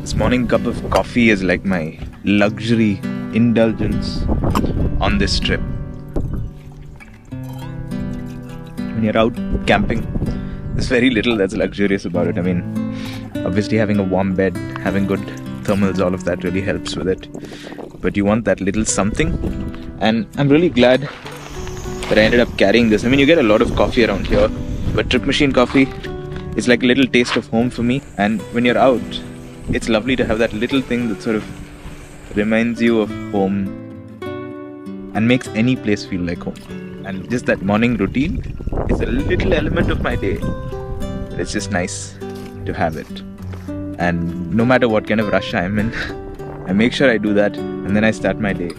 This morning cup of coffee is like my luxury indulgence on this trip. When you're out camping, there's very little that's luxurious about it. I mean, obviously having a warm bed, having good thermals, all of that really helps with it. But you want that little something. And I'm really glad that I ended up carrying this. I mean, you get a lot of coffee around here, but Trip Machine coffee is like a little taste of home for me. And when you're out, it's lovely to have that little thing that sort of reminds you of home and makes any place feel like home. And just that morning routine is a little element of my day. It's just nice to have it. And no matter what kind of rush I'm in, I make sure I do that, and then I start my day.